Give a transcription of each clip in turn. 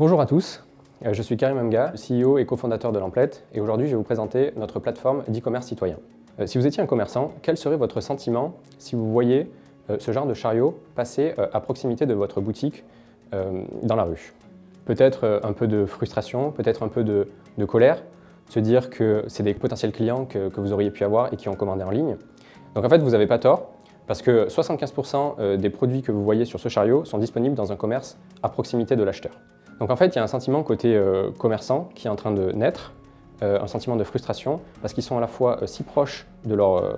Bonjour à tous, je suis Karim Amga, CEO et cofondateur de Lamplet, et aujourd'hui je vais vous présenter notre plateforme d'e-commerce citoyen. Si vous étiez un commerçant, quel serait votre sentiment si vous voyez ce genre de chariot passer à proximité de votre boutique dans la rue? Peut-être un peu de frustration, peut-être un peu de colère, se dire que c'est des potentiels clients que vous auriez pu avoir et qui ont commandé en ligne. Donc en fait, vous n'avez pas tort, parce que 75% des produits que vous voyez sur ce chariot sont disponibles dans un commerce à proximité de l'acheteur. Donc en fait, il y a un sentiment côté commerçant qui est en train de naître, un sentiment de frustration, parce qu'ils sont à la fois si proches de leurs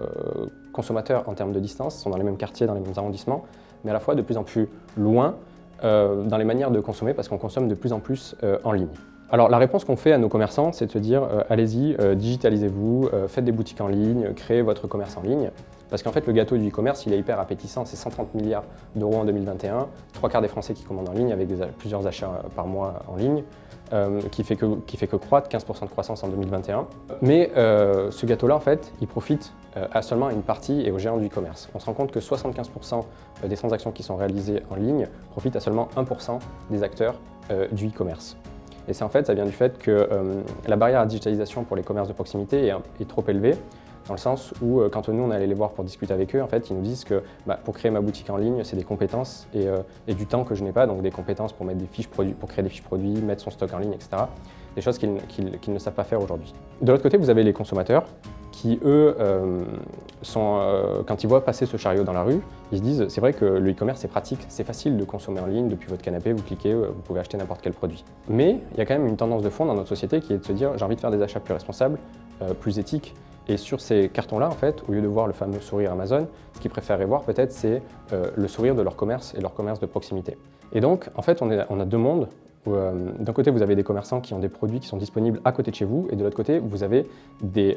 consommateurs en termes de distance, ils sont dans les mêmes quartiers, dans les mêmes arrondissements, mais à la fois de plus en plus loin dans les manières de consommer, parce qu'on consomme de plus en plus en ligne. Alors la réponse qu'on fait à nos commerçants, c'est de se dire allez-y, digitalisez-vous, faites des boutiques en ligne, créez votre commerce en ligne. Parce qu'en fait, le gâteau du e-commerce, il est hyper appétissant, c'est 130 milliards d'euros en 2021, 3/4 des Français qui commandent en ligne avec plusieurs achats par mois en ligne, qui fait que croître, 15% de croissance en 2021. Mais ce gâteau-là, en fait, il profite à seulement une partie et aux géants du e-commerce. On se rend compte que 75% des transactions qui sont réalisées en ligne profitent à seulement 1% des acteurs du e-commerce. Et c'est en fait, ça vient du fait que la barrière à la digitalisation pour les commerces de proximité est trop élevée, dans le sens où quand nous on allait les voir pour discuter avec eux, en fait, ils nous disent que pour créer ma boutique en ligne, c'est des compétences et du temps que je n'ai pas, donc des compétences pour mettre des fiches produits, pour créer des fiches produits, mettre son stock en ligne, etc. Des choses qu'ils ne savent pas faire aujourd'hui. De l'autre côté, vous avez les consommateurs qui, eux, quand ils voient passer ce chariot dans la rue, ils se disent c'est vrai que le e-commerce c'est pratique, c'est facile de consommer en ligne depuis votre canapé, vous cliquez, vous pouvez acheter n'importe quel produit. Mais il y a quand même une tendance de fond dans notre société qui est de se dire j'ai envie de faire des achats plus responsables, plus éthiques. Et sur ces cartons-là, en fait, au lieu de voir le fameux sourire Amazon, ce qu'ils préféraient voir peut-être, c'est le sourire de leur commerce et leur commerce de proximité. Et donc, en fait, on a deux mondes. D'un côté, vous avez des commerçants qui ont des produits qui sont disponibles à côté de chez vous, et de l'autre côté, vous avez des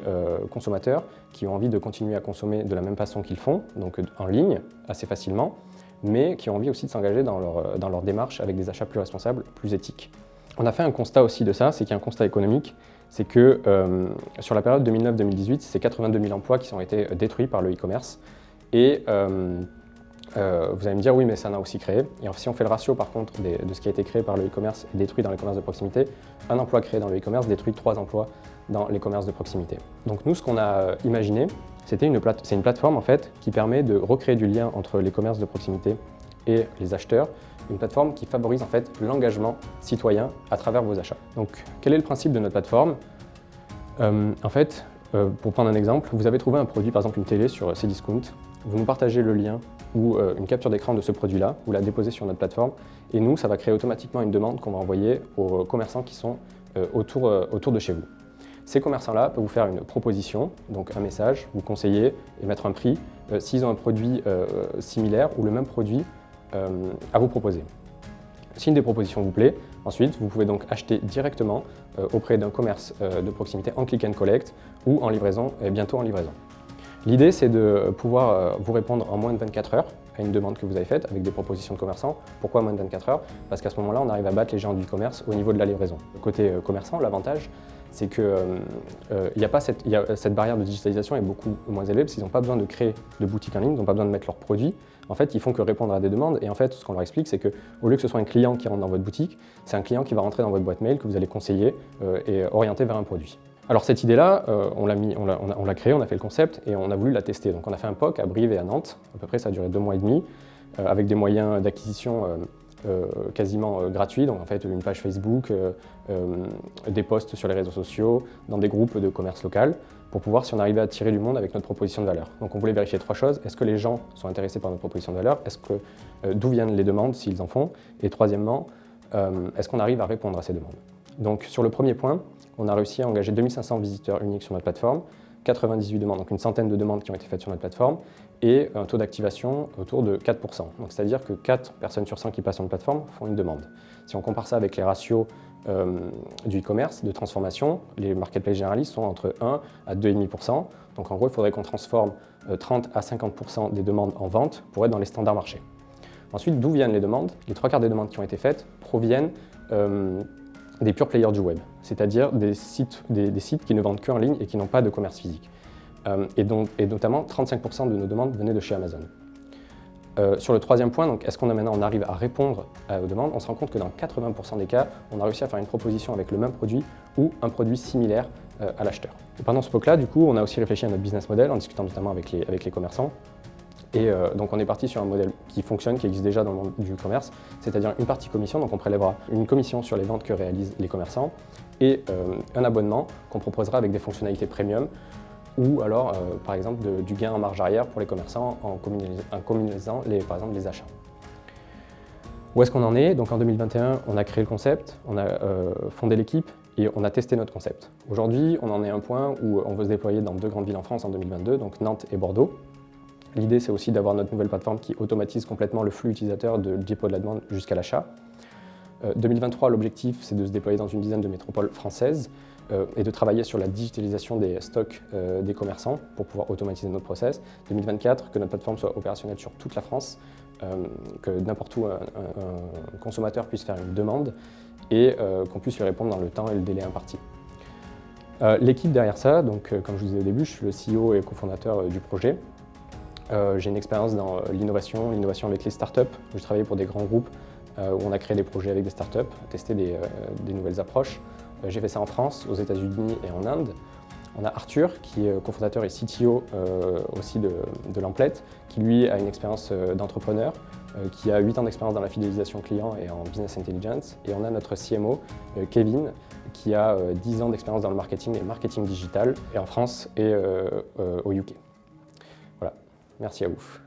consommateurs qui ont envie de continuer à consommer de la même façon qu'ils font, donc en ligne, assez facilement, mais qui ont envie aussi de s'engager dans leur démarche avec des achats plus responsables, plus éthiques. On a fait un constat aussi de ça, c'est qu'il y a un constat économique, c'est que sur la période 2009-2018, c'est 82 000 emplois qui ont été détruits par le e-commerce. Et vous allez me dire, oui, mais ça en a aussi créé. Et si on fait le ratio, par contre, de ce qui a été créé par le e-commerce et détruit dans les commerces de proximité, un emploi créé dans le e-commerce détruit 3 emplois dans les commerces de proximité. Donc nous, ce qu'on a imaginé, c'est une plateforme en fait, qui permet de recréer du lien entre les commerces de proximité et les acheteurs, une plateforme qui favorise en fait l'engagement citoyen à travers vos achats. Donc quel est le principe de notre plateforme? En fait, pour prendre un exemple, vous avez trouvé un produit, par exemple une télé sur Cdiscount, vous nous partagez le lien ou une capture d'écran de ce produit-là, vous la déposez sur notre plateforme, et nous, ça va créer automatiquement une demande qu'on va envoyer aux commerçants qui sont autour de chez vous. Ces commerçants-là peuvent vous faire une proposition, donc un message, vous conseiller et mettre un prix s'ils ont un produit similaire ou le même produit à vous proposer. Si une des propositions vous plaît, ensuite vous pouvez donc acheter directement auprès d'un commerce de proximité en click and collect ou en livraison, et bientôt en livraison. L'idée c'est de pouvoir vous répondre en moins de 24 heures à une demande que vous avez faite avec des propositions de commerçants. Pourquoi moins de 24 heures? Parce qu'à ce moment-là, on arrive à battre les géants du e-commerce au niveau de la livraison. Côté commerçant, l'avantage, c'est que cette barrière de digitalisation est beaucoup moins élevée parce qu'ils n'ont pas besoin de créer de boutique en ligne, ils n'ont pas besoin de mettre leurs produits. En fait, ils font que répondre à des demandes et en fait, ce qu'on leur explique, c'est qu'au lieu que ce soit un client qui rentre dans votre boutique, c'est un client qui va rentrer dans votre boîte mail que vous allez conseiller et orienter vers un produit. Alors cette idée-là, on l'a créée, on a fait le concept et on a voulu la tester. Donc on a fait un POC à Brive et à Nantes, à peu près ça a duré 2 mois et demi, avec des moyens d'acquisition quasiment gratuits, donc en fait une page Facebook, des posts sur les réseaux sociaux, dans des groupes de commerce local, pour pouvoir si on arrivait à attirer du monde avec notre proposition de valeur. Donc on voulait vérifier 3 choses, est-ce que les gens sont intéressés par notre proposition de valeur, d'où viennent les demandes s'ils en font, et troisièmement, est-ce qu'on arrive à répondre à ces demandes. Donc sur le premier point, on a réussi à engager 2500 visiteurs uniques sur notre plateforme, 98 demandes, donc une centaine de demandes qui ont été faites sur notre plateforme, et un taux d'activation autour de 4%. Donc c'est-à-dire que 4 personnes sur 100 qui passent sur notre plateforme font une demande. Si on compare ça avec les ratios du e-commerce, de transformation, les marketplaces généralistes sont entre 1 à 2,5%. Donc en gros, il faudrait qu'on transforme 30 à 50% des demandes en vente pour être dans les standards marchés. Ensuite, d'où viennent les demandes? Les 3/4 des demandes qui ont été faites proviennent des pure players du web, c'est-à-dire des sites qui ne vendent qu'en ligne et qui n'ont pas de commerce physique. Et notamment, 35% de nos demandes venaient de chez Amazon. Sur le troisième point, donc, est-ce qu'on maintenant arrive à répondre aux demandes? On se rend compte que dans 80% des cas, on a réussi à faire une proposition avec le même produit ou un produit similaire à l'acheteur. Pendant ce POC-là, du coup, on a aussi réfléchi à notre business model en discutant notamment avec les commerçants. Et donc on est parti sur un modèle qui fonctionne, qui existe déjà dans le monde du commerce, c'est-à-dire une partie commission, donc on prélèvera une commission sur les ventes que réalisent les commerçants et un abonnement qu'on proposera avec des fonctionnalités premium ou alors par exemple du gain en marge arrière pour les commerçants en communalisant par exemple les achats. Où est-ce qu'on en est? Donc en 2021, on a créé le concept, on a fondé l'équipe et on a testé notre concept. Aujourd'hui, on en est à un point où on veut se déployer dans 2 grandes villes en France en 2022, donc Nantes et Bordeaux. L'idée, c'est aussi d'avoir notre nouvelle plateforme qui automatise complètement le flux utilisateur du dépôt de la demande jusqu'à l'achat. 2023, l'objectif, c'est de se déployer dans une dizaine de métropoles françaises et de travailler sur la digitalisation des stocks des commerçants pour pouvoir automatiser notre process. 2024, que notre plateforme soit opérationnelle sur toute la France, que n'importe où un consommateur puisse faire une demande et qu'on puisse lui répondre dans le temps et le délai imparti. L'équipe derrière ça, donc comme je vous disais au début, je suis le CEO et cofondateur du projet. J'ai une expérience dans l'innovation avec les startups, où j'ai travaillé pour des grands groupes où on a créé des projets avec des startups, testé des nouvelles approches. J'ai fait ça en France, aux États-Unis et en Inde. On a Arthur, qui est cofondateur et CTO aussi de Lamplet, qui lui a une expérience d'entrepreneur, qui a 8 ans d'expérience dans la fidélisation client et en business intelligence. Et on a notre CMO, Kevin, qui a 10 ans d'expérience dans le marketing et le marketing digital, et en France et au UK. Voilà, merci à vous.